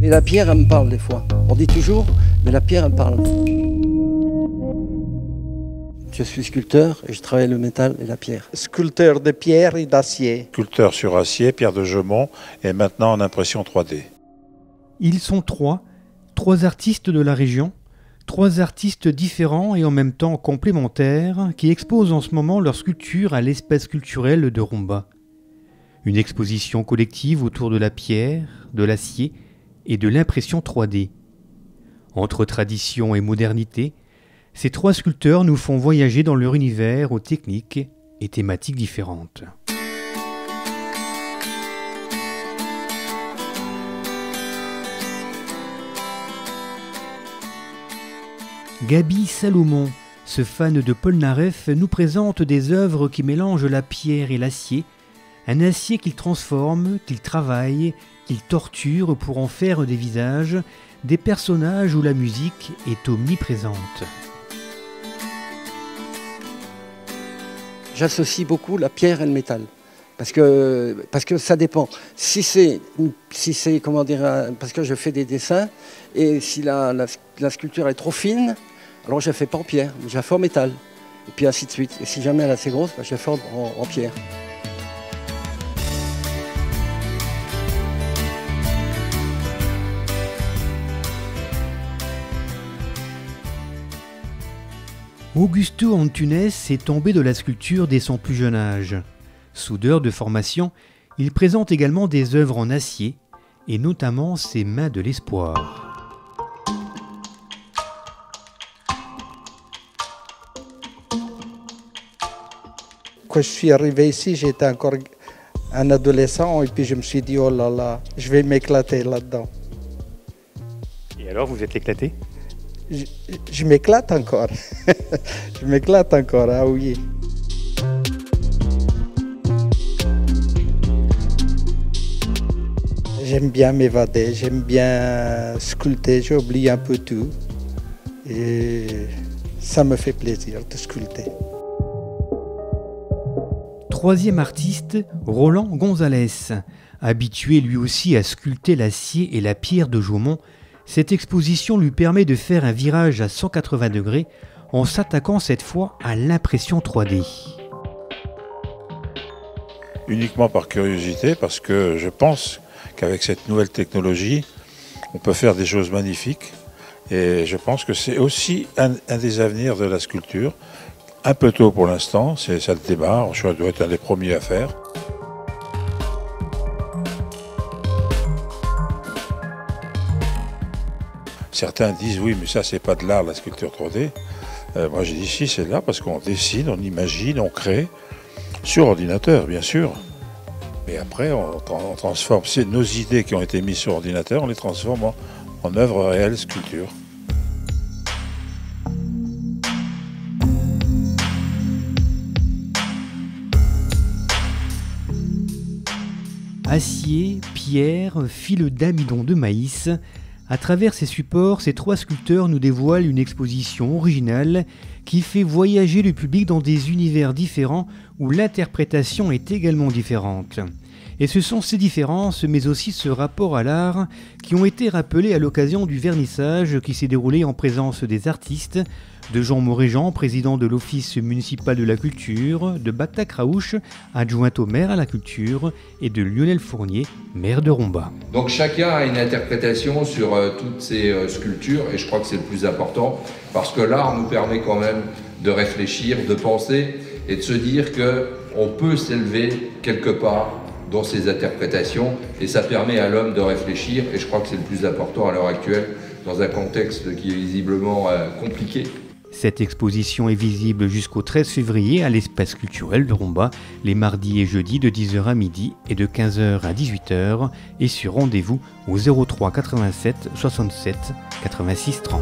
Et la pierre, elle me parle des fois. On dit toujours, mais la pierre, elle me parle. Je suis sculpteur et je travaille le métal et la pierre. Sculpteur de pierre et d'acier. Sculpteur sur acier, Pierre de Gemont, et maintenant en impression 3D. Ils sont trois artistes de la région, trois artistes différents et en même temps complémentaires qui exposent en ce moment leurs sculptures à l'espace culturel de Rumba. Une exposition collective autour de la pierre, de l'acier et de l'impression 3D. Entre tradition et modernité, ces trois sculpteurs nous font voyager dans leur univers aux techniques et thématiques différentes. Gaby Salomon, ce fan de Polnareff, nous présente des œuvres qui mélangent la pierre et l'acier, un acier qu'il transforme, qu'il travaille, qu'il torture pour en faire des visages, des personnages où la musique est omniprésente. J'associe beaucoup la pierre et le métal. Parce que ça dépend. Si c'est comment dire, parce que je fais des dessins, et si la sculpture est trop fine, alors je la fais pas en pierre, je la fais en métal. Et puis ainsi de suite. Et si jamais elle est assez grosse, je la fais en pierre. Augusto Antunes est tombé de la sculpture dès son plus jeune âge. Soudeur de formation, il présente également des œuvres en acier, et notamment ses mains de l'espoir. Quand je suis arrivé ici, j'étais encore un adolescent et puis je me suis dit, oh là là, je vais m'éclater là-dedans. Et alors, vous êtes éclaté ? Je m'éclate encore. Je m'éclate encore, ah oui. J'aime bien m'évader, j'aime bien sculpter, j'oublie un peu tout. Et ça me fait plaisir de sculpter. Troisième artiste, Roland Gonzalez. Habitué lui aussi à sculpter l'acier et la pierre de Jaumont, cette exposition lui permet de faire un virage à 180 degrés en s'attaquant cette fois à l'impression 3D. Uniquement par curiosité, parce que je pense qu'avec cette nouvelle technologie, on peut faire des choses magnifiques. Et je pense que c'est aussi un des avenirs de la sculpture. Un peu tôt pour l'instant, ça le démarre, je dois être un des premiers à faire. Certains disent oui, mais ça c'est pas de l'art, la sculpture 3D. Moi j'ai dit si, c'est de l'art parce qu'on dessine, on imagine, on crée, sur ordinateur bien sûr. Mais après on transforme nos idées qui ont été mises sur ordinateur, on les transforme en œuvres réelles, sculpture. Acier, pierre, fil d'amidon de maïs. À travers ces supports, ces trois sculpteurs nous dévoilent une exposition originale qui fait voyager le public dans des univers différents où l'interprétation est également différente. Et ce sont ces différences, mais aussi ce rapport à l'art, qui ont été rappelés à l'occasion du vernissage qui s'est déroulé en présence des artistes, de Jean Moréjean, président de l'Office municipal de la culture, de Bata Kraouch, adjointe au maire à la culture, et de Lionel Fournier, maire de Rumba. Donc chacun a une interprétation sur toutes ces sculptures, et je crois que c'est le plus important, parce que l'art nous permet quand même de réfléchir, de penser, et de se dire qu'on peut s'élever quelque part dans ces interprétations, et ça permet à l'homme de réfléchir, et je crois que c'est le plus important à l'heure actuelle, dans un contexte qui est visiblement compliqué. Cette exposition est visible jusqu'au 13 février à l'espace culturel de Rumba, les mardis et jeudis de 10h à midi et de 15h à 18h, et sur rendez-vous au 03 87 67 86 30.